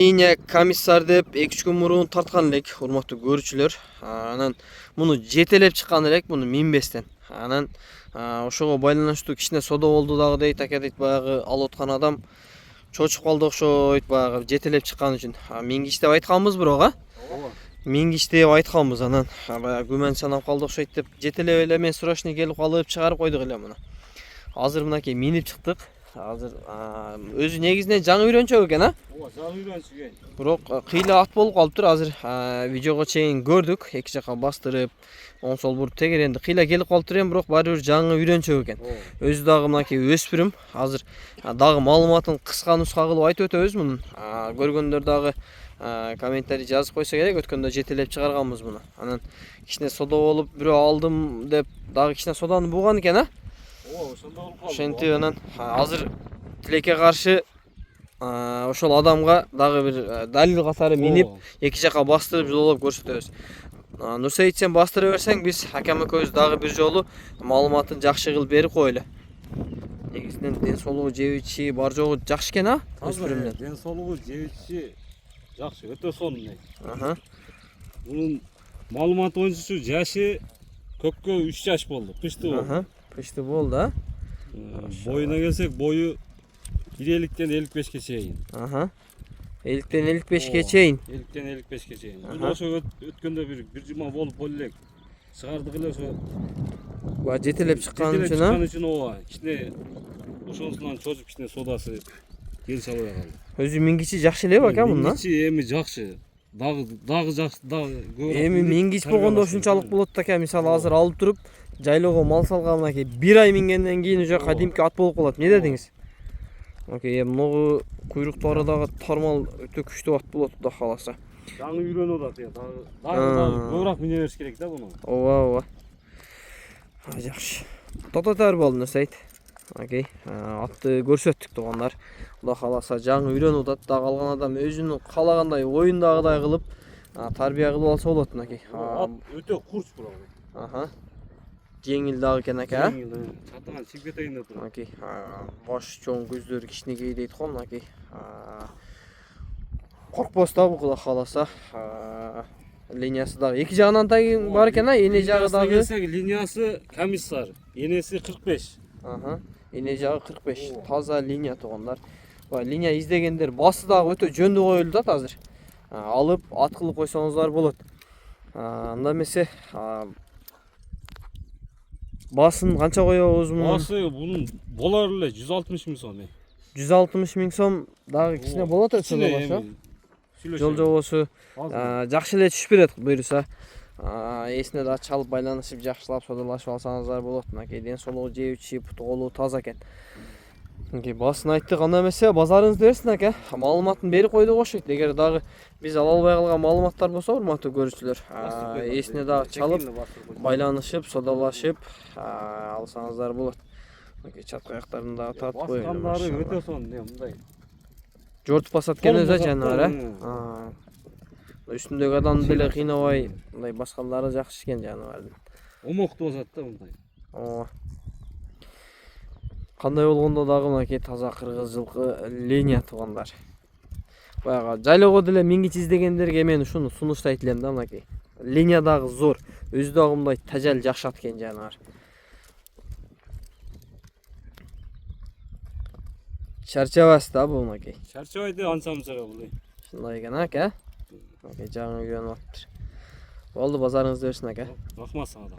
Yine komissar dep 2-3 gün murun tartkan elek, urmaktуу көрүүчүлөр. Анан муну жетелеп чыккан элек, муну минбестен. Анан ошого байланыштуу кичине содо болду дагы дейт, аке дейт, баягы алып аткан адам чочуп калды окшойт, баягы жетелеп чыккан үчүн. Мингич деп айтканбыз бирок, мингич деп айтканбыз, анан баягы күмөн санап калды окшойт деп жетелеп эле мен срочный келип калып чыгарып койдук эле муну. Азыр мынакей минип чыктык. Азыр өзү негизинен жаңы үйрөнчөк экен, жаңы үйрөнчүк экен. Бирок кыйла ат болуп калыптыр. Азыр видеого чейин көрдүк, эки жака бастырып, оң сол буруп тегеренди кыйла келип калыптыр эми, бирок баары бир жаңы үйрөнчөк экен. Өзү дагы мынакей өспүрүм. Азыр дагы маалыматын кыска нуска кылып айтып өтөбүз мунун. Көргөндөр дагы комментарий жазып койсо керек, өткөндө жетелеп чыгарганбыз муну. Анан кичине содо болуп бирөө алдым деп дагы кичине соданы буган экен, ошентип анан азыр тилекке каршы ошол адамга дагы бир далил катары минип эки жака бастырып жолоп көрсөтөбүз. Нурсейит, сен бастыра берсең, биз акам экөөбүз дагы бир жолу маалыматын жакшы кылып берип коелу. Негизинен ден соолугу жебичи бар жогу жакшы экен, өспүрүмдөн. Ден соолугу жебичи жакшы, өтө сонун. Мунун маалыматы боюнча жашы көккө 3 жаш болду, пышты болду. Пышты болду, Боюна келсек, бою 50-тен 55-ке чейин. 50-тен 55-ке чейин. 50-тен 55-ке чейин. Бул ошо өткөндө бир жума болуп элек. Чыгардык эле ошо. Жетелеп чыккан үчүн, Чыккан үчүн кичине ошонусунан чожуп кичине содасы келише албай калды. Өзү мингичи жакшы эле бака мунда. Мингичи эми жакшы. Дагы жакшы, дагы көп. Эми мингич болгондо ушунчалык болот да экен. Мисалы азыр алып туруп жайлоого мал салган мынакей 1 ай мингенден кийин уже кадимки ат болуп калат. Эмне дедиңиз? Окей, могу куйруктары дагы тармал өтө күчтүү ат болот да каласа. Жаңы үйрөнүп атат, дагы көбүрөөк мине бериш керек да буну. Ооба. Жакшы. Тототор болду Нурсейит. Окей, атты көрсөттүк туугандар. Кудай кааласа жаңы үйрөнүп атат, дагы алган адам өзүнүн каалагандай оюндагыдай кылып тарбия кылып алса болот мынакей. Ат өтө курч бирок. Жеңил дагы экен ака. Жеңил, чатаган чип этегинде турат. Окей. Баш чоң, көздөр кичинекей дейт го мынакей. Коркпос да бул, кудай кааласа. Линиясы дагы эки жагынан тайын бар экен, эне жагы дагы. Линиясы комиссар, энеси 45. Эне жагы 45. Таза линия туугандар. Линия издегендер басы дагы өтө жөндүү коюлду да азыр. Алып ат кылып койсоңуздар болот. Анда эмесе басын канча коебуз мунун? Басы бунун болор эле 160 миң сом. 160 миң сом дагы кичине болот өтсө. Жол жобосу жакшы эле түшүп берет буюрса. Эсине да чалып байланышып жакшылап содолашып алсаңыздар болот. Мынакей ден соолугу жебичи, путу колу таза экен. Басын айттык, анда эмесе базарыңызды берсин ака. Маалыматын берип койдук окшойт. Эгер дагы биз ала албай калган маалыматтар болсо, урматтуу көрүүчүлөр, эсине дагы чалып байланышып, содолашып алсаңыздар болот. Чатка аяктарын дагы тартып коелу. Баскандары өтө сонун, мындай. Жортуп басат экен өзү жаныбар, Үстүндөгү адамды деле кыйнабай, мындай баскандары жакшы экен жаныбардын. Омоктуу басат да мындай. Кандай болгондо дагы мынакей таза кыргыз жылкы линия туугандар. Баягы жайлоого деле мингич издегендерге мен ушуну сунуштайт элем да, мынакей. Линия дагы зор, өзү дагы мындай тажал жакшат экен жаныбар. Чарчабас да бул мынакей. Чарчабайды анча-мунчага бул. Ушундай экен ака. Жаңы үйрөнүп атыптыр. Болду, базарыңызды берсин ака. Рахмат сага да.